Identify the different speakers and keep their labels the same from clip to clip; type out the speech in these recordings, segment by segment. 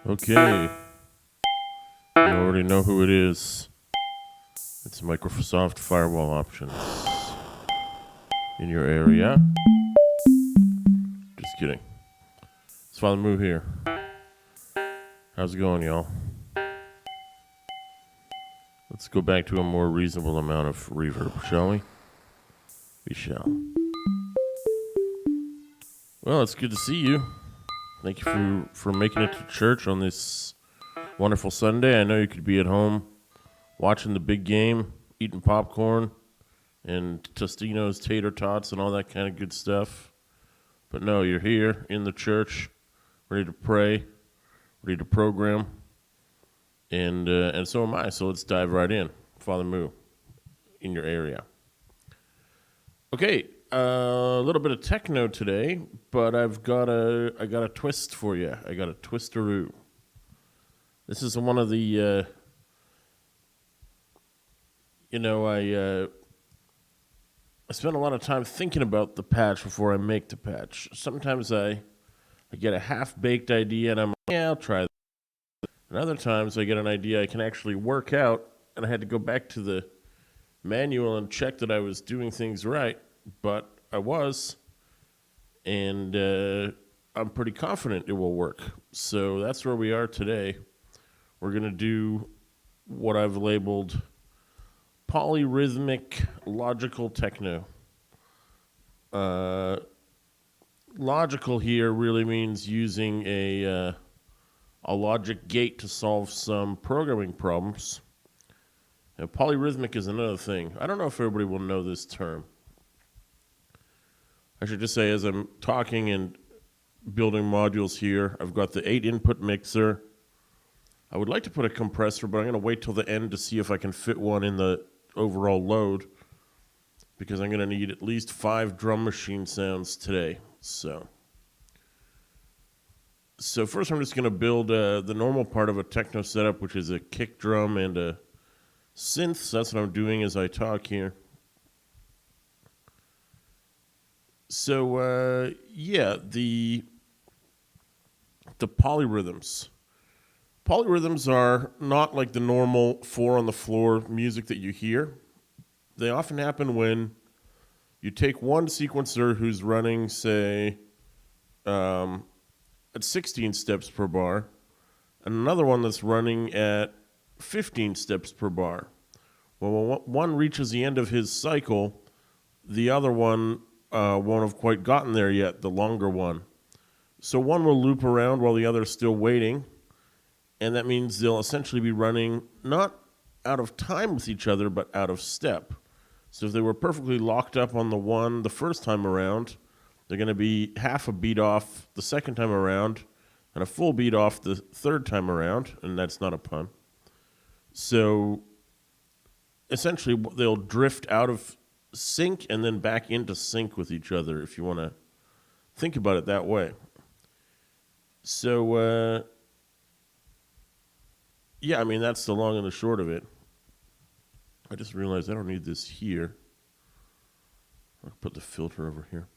Speaker 1: Okay, you already know who it is. It's Microsoft Firewall Options. In your area. Just kidding. It's Father Moo here. How's it going, y'all? Let's go back to a more reasonable amount of reverb, shall we? We shall. Well, it's good to see you. Thank you for making it to church on this wonderful Sunday. I know you could be at home watching the big game, eating popcorn and Tostino's tater tots and all that kind of good stuff. But no, you're here in the church, ready to pray, ready to program, and so am I. So let's dive right in. Father Moo, in your area. Okay, a little bit of techno today, but I got a twist for you. I got a twisteroo. This is one of the, I spend a lot of time thinking about the patch before I make the patch. Sometimes I get a half-baked idea and I'm like, yeah, I'll try that. And other times I get an idea I can actually work out, and I had to go back to the manual and check that I was doing things right, but I was, and I'm pretty confident it will work. So that's where we are today. We're going to do what I've labeled polyrhythmic logical techno. Logical here really means using a logic gate to solve some programming problems. Now, polyrhythmic is another thing. I don't know if everybody will know this term. I should just say, as I'm talking and building modules here, I've got the 8-input mixer. I would like to put a compressor, but I'm going to wait till the end to see if I can fit one in the overall load, because I'm going to need at least 5 drum machine sounds today. So first I'm just going to build the normal part of a techno setup, which is a kick drum and a synth. So that's what I'm doing as I talk here. So the polyrhythms. Polyrhythms are not like the normal 4-on-the-floor music that you hear. They often happen when you take one sequencer who's running, say, at 16 steps per bar, and another one that's running at 15 steps per bar. Well, when one reaches the end of his cycle, the other one won't have quite gotten there yet, the longer one. So one will loop around while the other is still waiting, and that means they'll essentially be running not out of time with each other, but out of step. So if they were perfectly locked up on the one the first time around, they're going to be half a beat off the second time around and a full beat off the third time around, and that's not a pun. So essentially they'll drift out of sync and then back into sync with each other, if you want to think about it that way. So yeah, I mean, that's the long and the short of it. I just realized I don't need this here. I'll put the filter over here.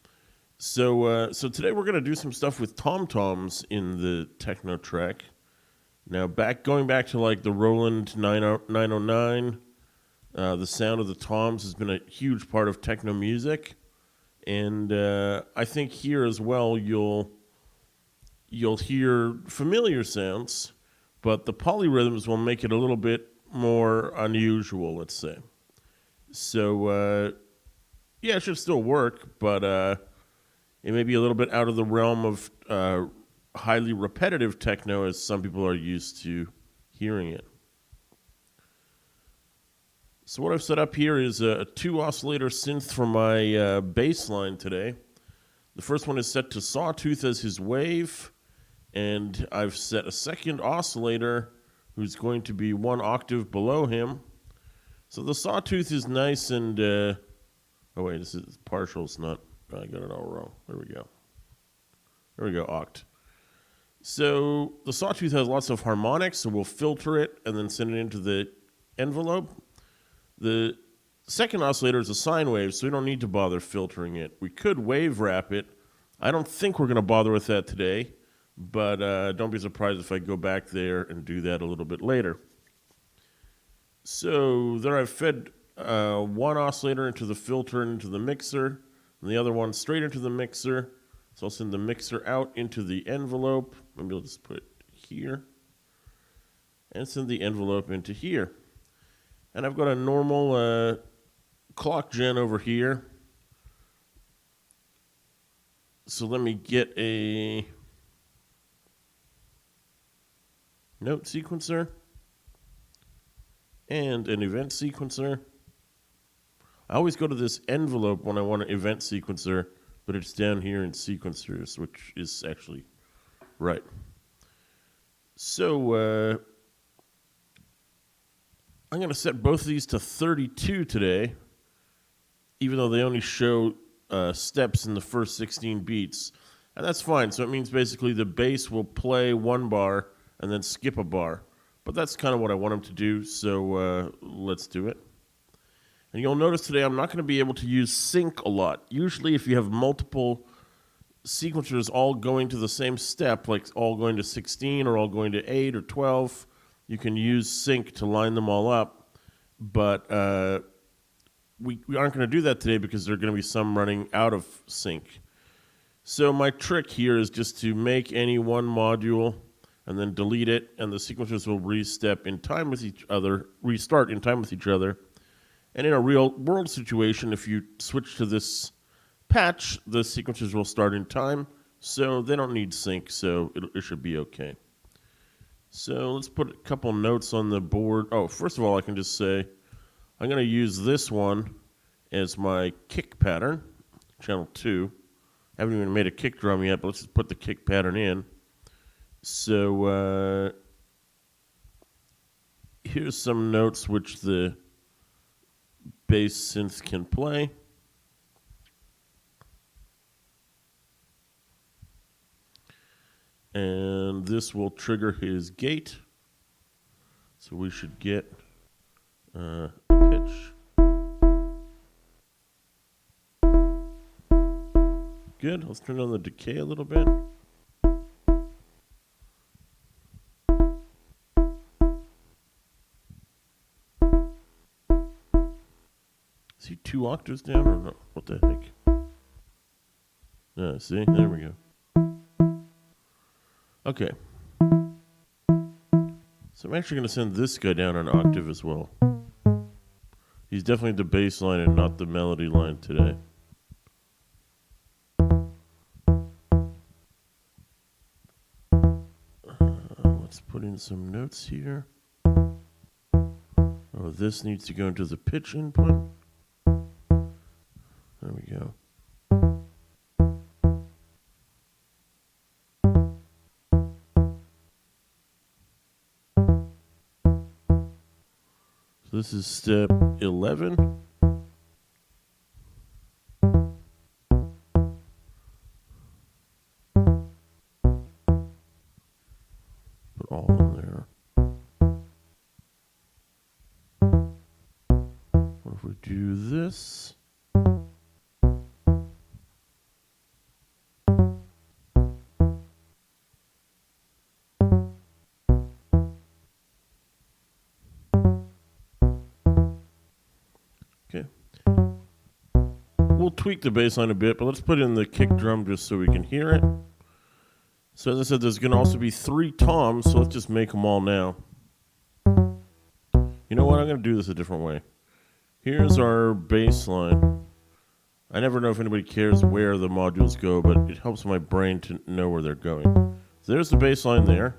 Speaker 1: So today we're going to do some stuff with tom-toms in the techno track. Now, going back to like the Roland 909, the sound of the toms has been a huge part of techno music. And I think here as well you'll hear familiar sounds, but the polyrhythms will make it a little bit more unusual, let's say. So, yeah, it should still work, but it may be a little bit out of the realm of highly repetitive techno as some people are used to hearing it. So what I've set up here is a 2-oscillator synth for my bass line today. The first one is set to Sawtooth as his wave, and I've set a second oscillator who's going to be 1 octave below him. So the Sawtooth is nice and... oh wait, this is partial, it's not... I got it all wrong. There we go. There we go, oct. So the Sawtooth has lots of harmonics, so we'll filter it and then send it into the envelope. The second oscillator is a sine wave, so we don't need to bother filtering it. We could wave wrap it. I don't think we're going to bother with that today, but don't be surprised if I go back there and do that a little bit later. So there I've fed one oscillator into the filter and into the mixer, and the other one straight into the mixer. So I'll send the mixer out into the envelope. Maybe I'll just put it here. And send the envelope into here. And I've got a normal clock gen over here. So let me get a note sequencer and an event sequencer. I always go to this envelope when I want an event sequencer, but it's down here in sequencers, which is actually right. So I'm going to set both of these to 32 today, even though they only show steps in the first 16 beats. And that's fine. So it means basically the bass will play one bar and then skip a bar. But that's kind of what I want them to do, so let's do it. And you'll notice today I'm not going to be able to use sync a lot. Usually if you have multiple sequencers all going to the same step, like all going to 16 or all going to 8 or 12, you can use sync to line them all up. But we aren't going to do that today because there are going to be some running out of sync. So my trick here is just to make any one module and then delete it, and the sequencers will restart in time with each other. And in a real world situation, if you switch to this patch, the sequencers will start in time, so they don't need sync, so it should be okay. So let's put a couple notes on the board. Oh, first of all, I can just say I'm going to use this one as my kick pattern, channel 2. I haven't even made a kick drum yet, but let's just put the kick pattern in. So here's some notes which the bass synth can play. And this will trigger his gate. So we should get pitch. Good. Let's turn on the decay a little bit. Is he 2 octaves down or no? What the heck? See? There we go. Okay. So I'm actually going to send this guy down an octave as well. He's definitely the bass line and not the melody line today. Let's put in some notes here. Oh, this needs to go into the pitch input. There we go. So this is step 11. Put all in there. What if we do this? Okay. We'll tweak the bass line a bit, but let's put in the kick drum just so we can hear it. So as I said, there's going to also be 3 toms, so let's just make them all now. You know what? I'm going to do this a different way. Here's our bass line. I never know if anybody cares where the modules go, but it helps my brain to know where they're going. So there's the bass line there,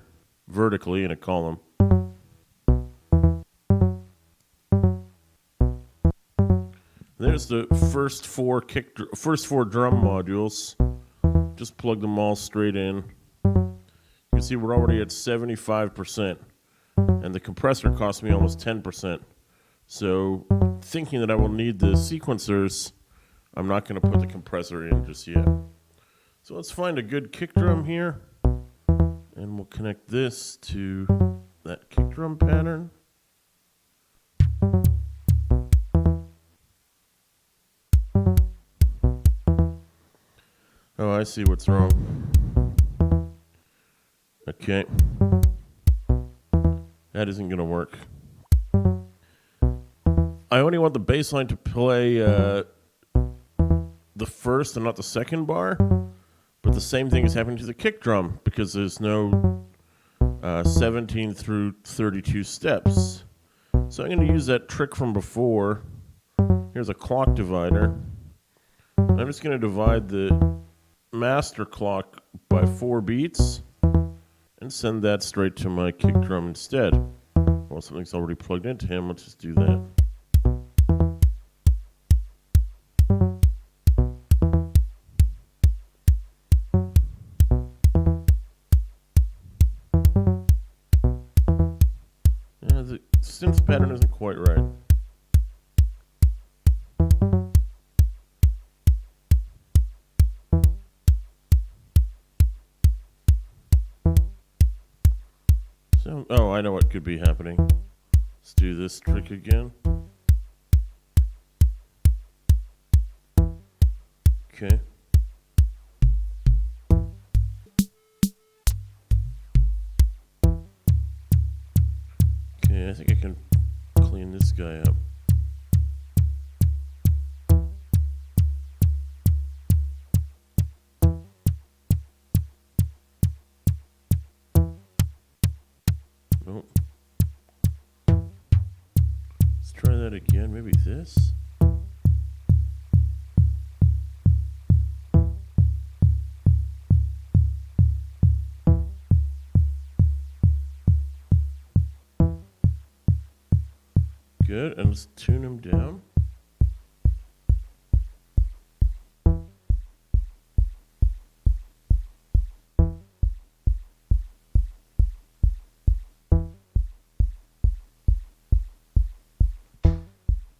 Speaker 1: vertically in a column. There's the first four drum modules. Just plug them all straight in. You can see we're already at 75%, and the compressor cost me almost 10%. So thinking that I will need the sequencers, I'm not going to put the compressor in just yet. So let's find a good kick drum here, and we'll connect this to that kick drum pattern. Oh, I see what's wrong. Okay. That isn't going to work. I only want the bass line to play the first and not the second bar, but the same thing is happening to the kick drum because there's no 17 through 32 steps. So I'm going to use that trick from before. Here's a clock divider. I'm just going to divide the master clock by 4 beats and send that straight to my kick drum instead. Well, something's already plugged into him. Let's just do that. The synth pattern isn't quite right. So, oh, I know what could be happening. Let's do this trick again. Okay. Okay, I think I can clean this guy up. Nope. Let's try that again. Maybe this. Good, and let's tune him down.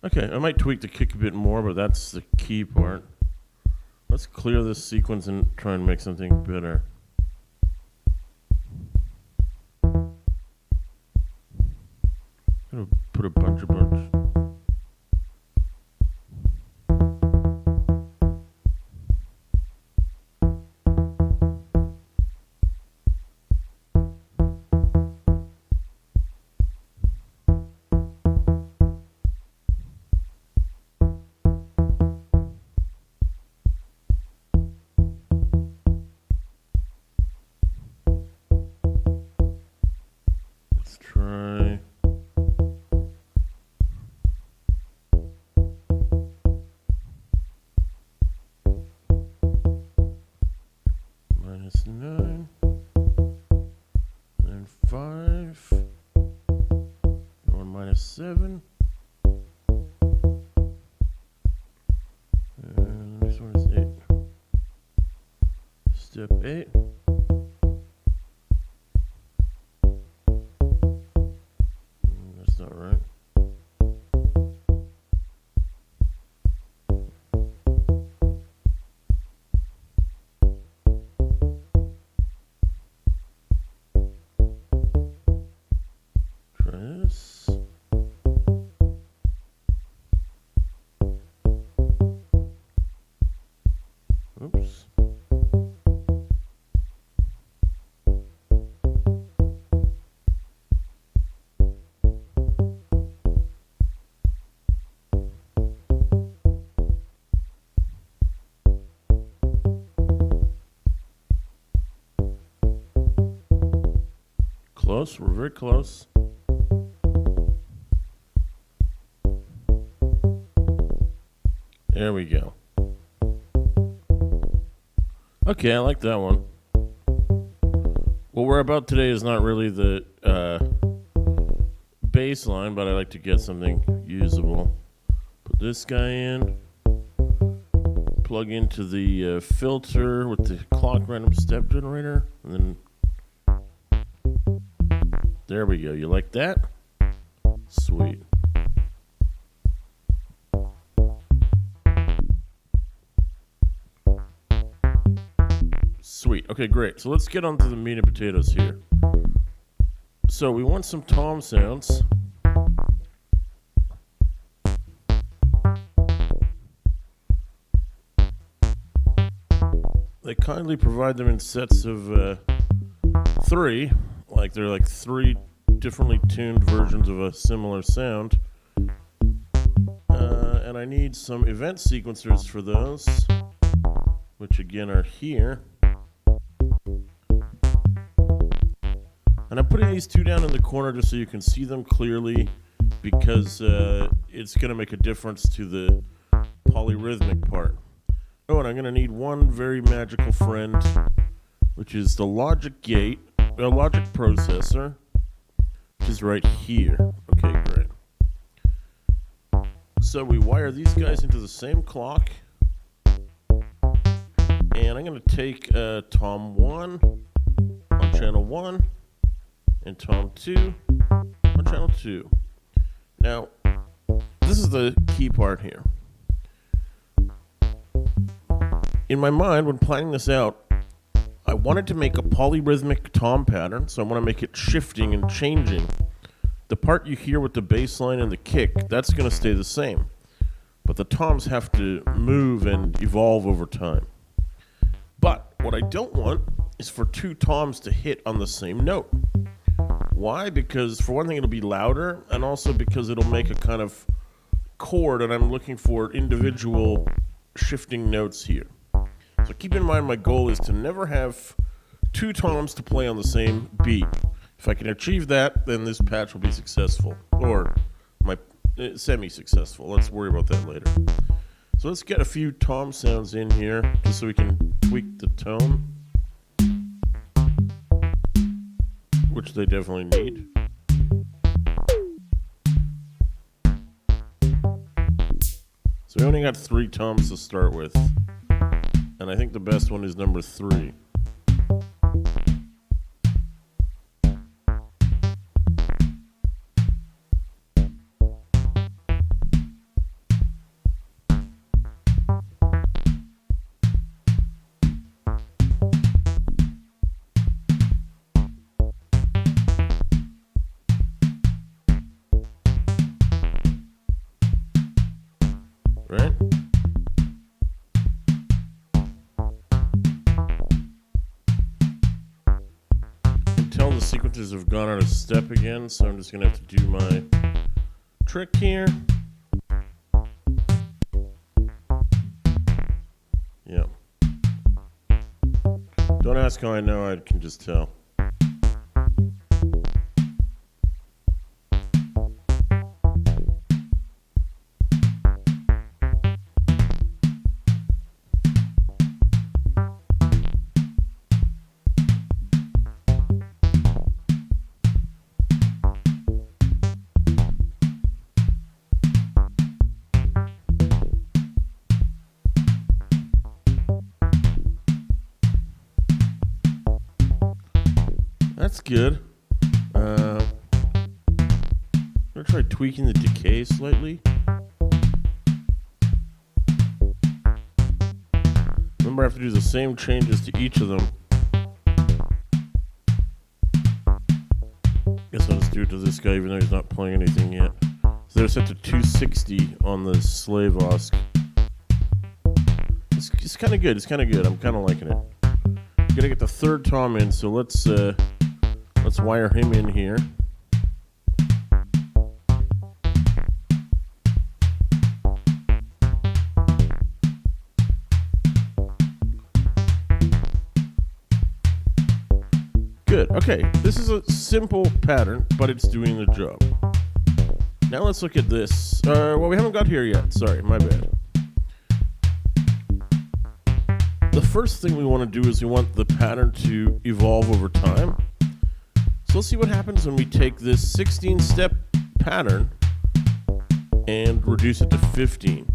Speaker 1: Okay, I might tweak the kick a bit more, but that's the key part. Let's clear this sequence and try and make something better. I'm gonna put a bunch. Let's try. -9, then 5, going -7, and the next one is 8. Step 8. That's not right. This. Oops. Close, we're very close. There we go. Okay, I like that one. What we're about today is not really the bass line, but I like to get something usable. Put this guy in. Plug into the filter with the clock random step generator. And then there we go. You like that? Sweet. Sweet. Okay, great. So let's get on to the meat and potatoes here. So we want some tom sounds. They kindly provide them in sets of three, like they're like three differently tuned versions of a similar sound. And I need some event sequencers for those, which again are here. And I'm putting these two down in the corner just so you can see them clearly, because it's going to make a difference to the polyrhythmic part. Oh, and I'm going to need one very magical friend, which is the logic gate, the logic processor, which is right here. Okay, great. So we wire these guys into the same clock. And I'm going to take Tom 1 on channel 1 and Tom 2 on channel 2. Now, this is the key part here. In my mind, when planning this out, I wanted to make a polyrhythmic tom pattern, so I want to make it shifting and changing. The part you hear with the bass line and the kick, that's going to stay the same. But the toms have to move and evolve over time. But what I don't want is for two toms to hit on the same note. Why? Because for one thing, it'll be louder, and also because it'll make a kind of chord, and I'm looking for individual shifting notes here. So keep in mind, my goal is to never have two toms to play on the same beat. If I can achieve that, then this patch will be successful, or my semi-successful. Let's worry about that later. So let's get a few tom sounds in here, just so we can tweak the tone, which they definitely need. So we only got 3 toms to start with, and I think the best one is number 3. Right? Until the sequences have gone out of step again, so I'm just going to have to do my trick here. Yep. Don't ask how I know, I can just tell. That's good. I'm going to try tweaking the decay slightly. Remember, I have to do the same changes to each of them. Guess I'll just do it to this guy, even though he's not playing anything yet. So they're set to 260 on the slave OSC. It's kind of good. It's kind of good. I'm kind of liking it. Gotta get the third tom in, so let's wire him in here. Good. Okay, this is a simple pattern, but it's doing the job. Now let's look at this. Well, we haven't got here yet. Sorry, my bad. The first thing we want to do is we want the pattern to evolve over time. So let's see what happens when we take this 16-step pattern and reduce it to 15.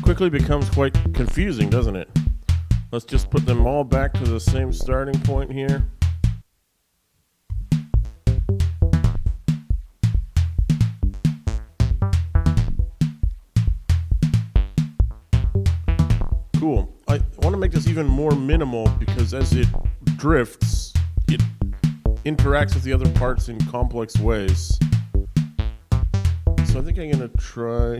Speaker 1: Quickly becomes quite confusing, doesn't it? Let's just put them all back to the same starting point here. Cool. want to make this even more minimal because as it drifts, it interacts with the other parts in complex ways. So I think I'm going to try...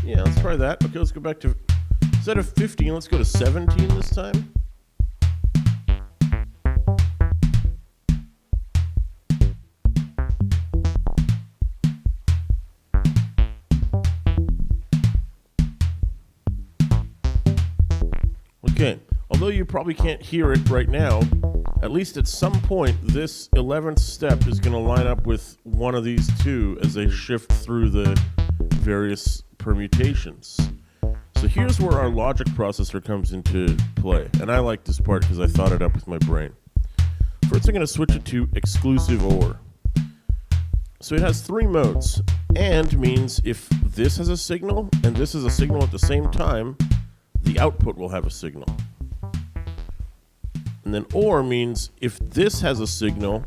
Speaker 1: Yeah, let's try that. Okay, let's go back to... Instead of 15, let's go to 17 this time. Okay, although you probably can't hear it right now, at least at some point, this 11th step is going to line up with one of these two as they shift through the various permutations. So here's where our logic processor comes into play, and I like this part because I thought it up with my brain. First, I'm going to switch it to exclusive OR. So it has 3 modes. AND means if this has a signal and this is a signal at the same time, the output will have a signal. And then OR means if this has a signal,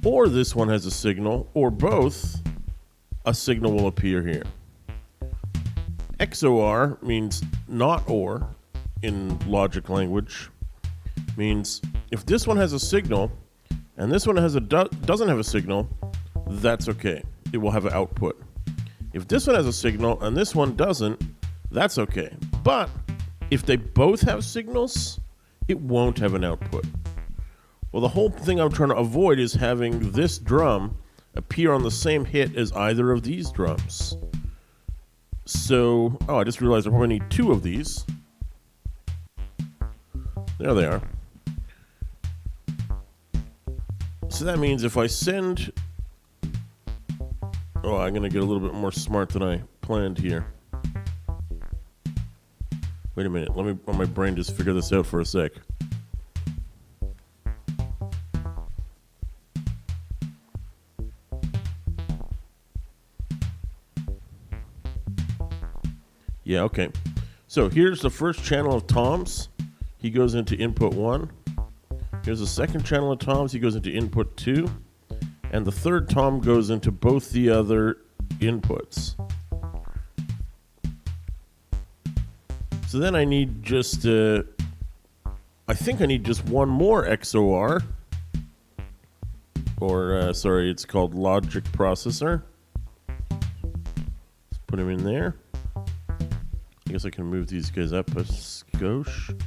Speaker 1: or this one has a signal, or both, a signal will appear here. XOR means not OR in logic language. Means if this one has a signal, and this one has doesn't have a signal, that's okay. It will have an output. If this one has a signal, and this one doesn't, that's okay. But if they both have signals, it won't have an output. Well, the whole thing I'm trying to avoid is having this drum appear on the same hit as either of these drums. So, I just realized I probably need 2 of these. There they are. So that means if I send... I'm going to get a little bit more smart than I planned here. Wait a minute, let my brain just figure this out for a sec. Yeah, okay. So here's the first channel of toms. He goes into input 1. Here's the second channel of toms. He goes into input 2. And the third tom goes into both the other inputs. So then I need just, I think I need just one more XOR. Or, sorry, it's called logic processor. Let's put him in there. I guess I can move these guys up a skosh.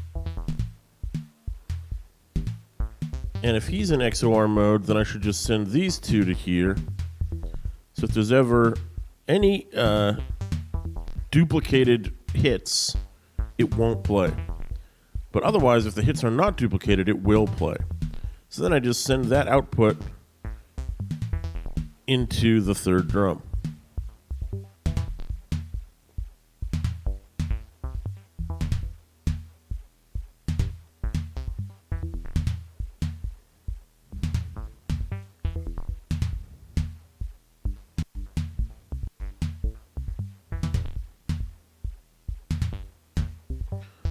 Speaker 1: And if he's in XOR mode, then I should just send these 2 to here. So if there's ever any duplicated hits, it won't play. But otherwise, if the hits are not duplicated, it will play. So then I just send that output into the third drum.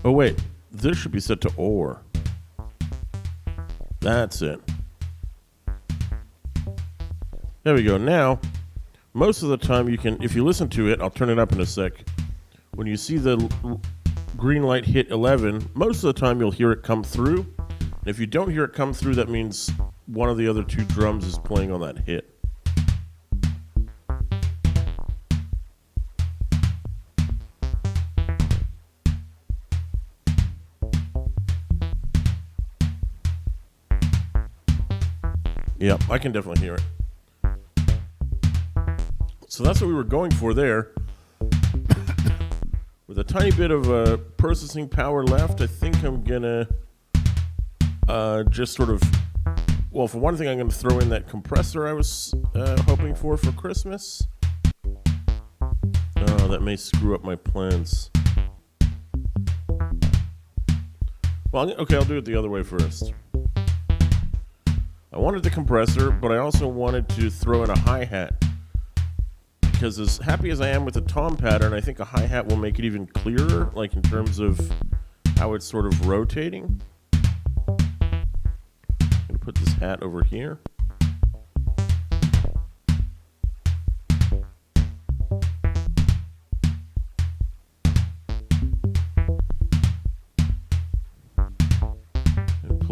Speaker 1: Oh wait, this should be set to OR. That's it. There we go. Now, most of the time you can, if you listen to it, I'll turn it up in a sec. When you see the green light hit 11, most of the time you'll hear it come through. And if you don't hear it come through, that means one of the other 2 drums is playing on that hit. Yep, I can definitely hear it. So that's what we were going for there. With a tiny bit of processing power left, I think I'm gonna just sort of... Well, for one thing, I'm gonna throw in that compressor I was hoping for Christmas. Oh, that may screw up my plans. Well, okay, I'll do it the other way first. I wanted the compressor, but I also wanted to throw in a hi-hat. Because as happy as I am with the tom pattern, I think a hi-hat will make it even clearer, like in terms of how it's sort of rotating. I'm going to put this hat over here.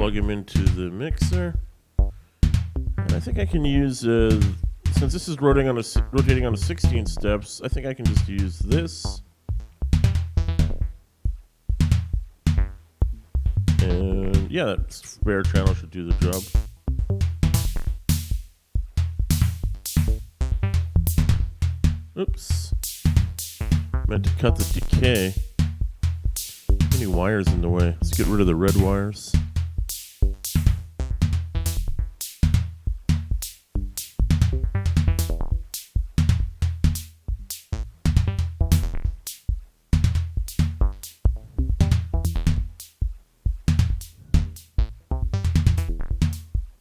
Speaker 1: plug him into the mixer. And I think I can use, since this is rotating on a 16 steps, I think I can just use this. And yeah, that spare channel should do the job. Oops. Meant to cut the decay. Any wires in the way? Let's get rid of the red wires.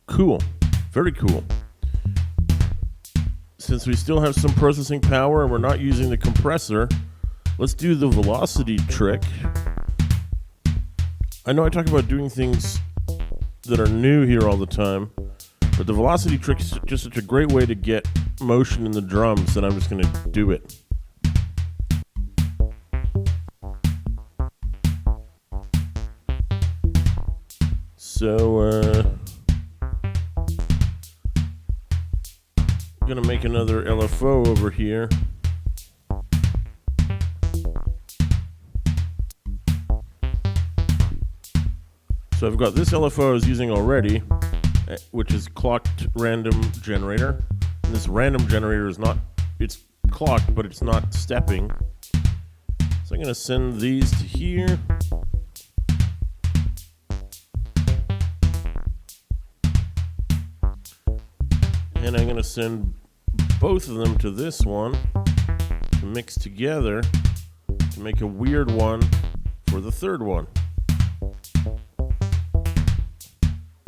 Speaker 1: Cool. Very cool. Since we still have some processing power and we're not using the compressor, let's do the velocity trick. I know I talk about doing things that are new here all the time, but the velocity trick is just such a great way to get motion in the drums that I'm just going to do it. So, I'm going to make another LFO over here. So I've got this LFO I was using already, which is clocked random generator. And this random generator is not, it's clocked, but it's not stepping. So I'm going to send these to here. And I'm going to send both of them to this one to mix together to make a weird one for the third one.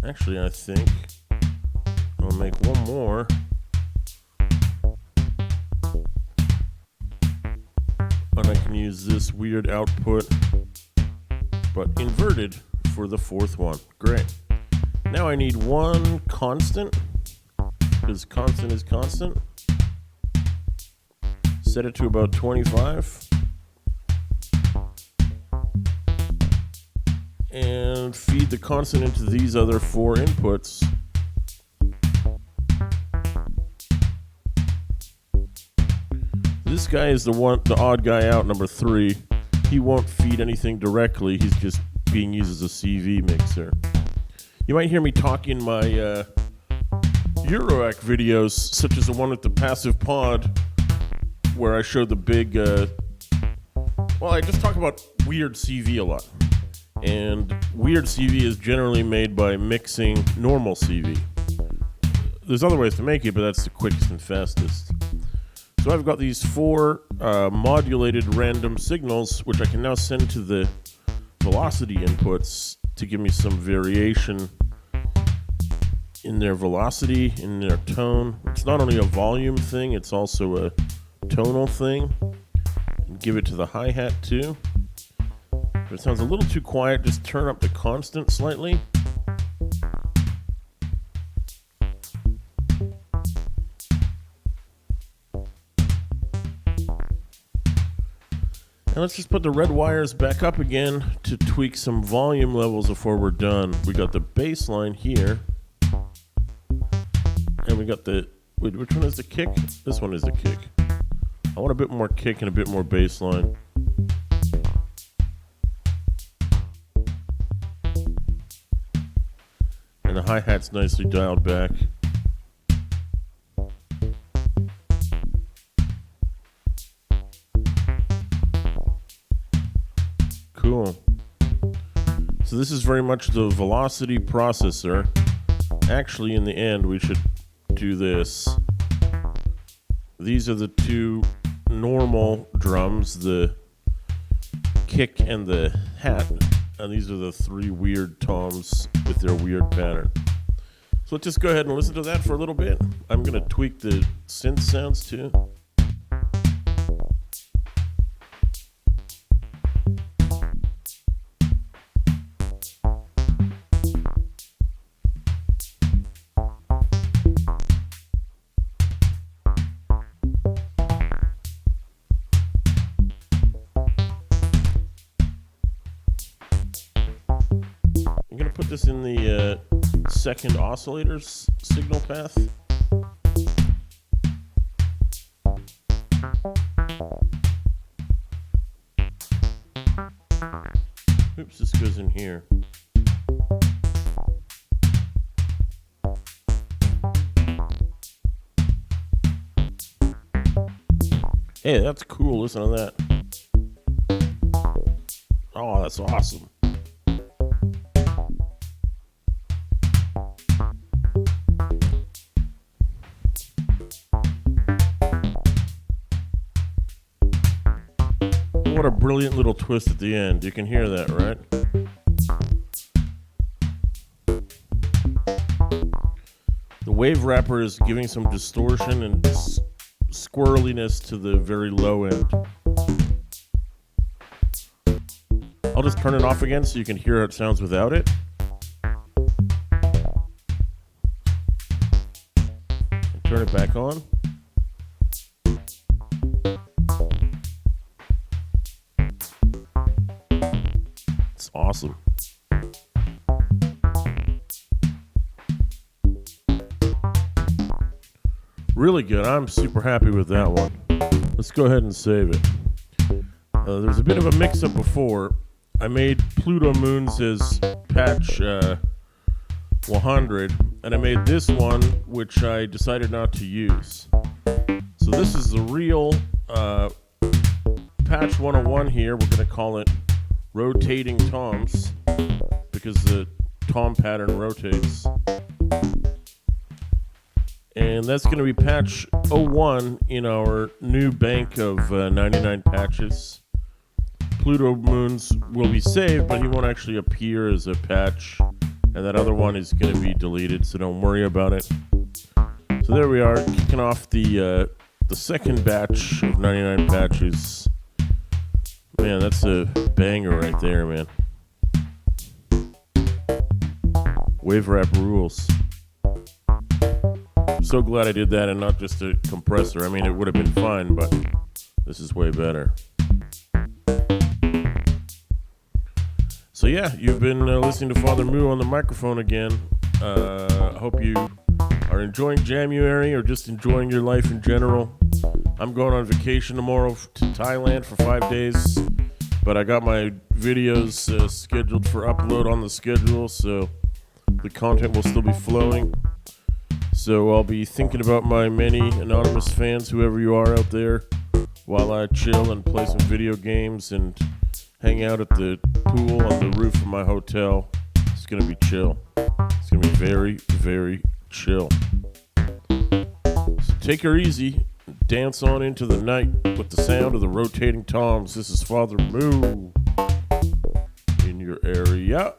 Speaker 1: Actually, I think I'll make one more. And I can use this weird output, but inverted for the fourth one. Great. Now I need one constant, because constant is constant. Set it to about 25. And feed the constant into these other four inputs. This guy is the odd guy out, number 3. He won't feed anything directly. He's just being used as a CV mixer. You might hear me talk in my Euroac videos, such as the one with the passive pod, where I show the big, I just talk about weird CV a lot. And weird CV is generally made by mixing normal CV. There's other ways to make it, but that's the quickest and fastest. So I've got these 4 modulated random signals, which I can now send to the velocity inputs to give me some variation in their velocity, in their tone. It's not only a volume thing, it's also a tonal thing. And give it to the hi-hat too. If it sounds a little too quiet, just turn up the constant slightly. And let's just put the red wires back up again to tweak some volume levels before we're done. We got the bass line here. And we got the, which one is the kick? This one is the kick. I want a bit more kick and a bit more bass line. And the hi-hat's nicely dialed back. Cool. So this is very much the velocity processor. Actually, in the end, we should do this. These are the 2 normal drums, the kick and the hat. And these are the 3 weird toms with their weird pattern. So let's just go ahead and listen to that for a little bit. I'm going to tweak the synth sounds too. this in the second oscillator's signal path. Oops, this goes in here. Hey, that's cool. Listen to that. Oh, that's awesome. What a brilliant little twist at the end. You can hear that, right? The wave wrapper is giving some distortion and squirreliness to the very low end. I'll just turn it off again so you can hear how it sounds without it. And turn it back on. It's awesome. Really good. I'm super happy with that one. Let's go ahead and save it. There's a bit of a mix-up before. I made Pluto Moons as patch 100, and I made this one, which I decided not to use. So this is the real patch 101 here. We're going to call it Rotating Toms, because the tom pattern rotates. And that's going to be patch 01 in our new bank of 99 patches. Pluto Moons will be saved, but he won't actually appear as a patch. And that other one is going to be deleted, so don't worry about it. So there we are, kicking off the second batch of 99 patches. Man, that's a banger right there, man. Wave wrap rules. I'm so glad I did that and not just a compressor. I mean, it would have been fine, but this is way better. So yeah, you've been listening to Father Moo on the microphone again. I hope you are enjoying January or just enjoying your life in general. I'm going on vacation tomorrow to Thailand for 5 days, but I got my videos scheduled for upload on the schedule, so the content will still be flowing. So I'll be thinking about my many anonymous fans, whoever you are out there, while I chill and play some video games and hang out at the pool on the roof of my hotel. It's going to be chill. It's going to be very, very chill. So take her easy. Dance on into the night with the sound of the rotating toms. This is Father Moo in your area.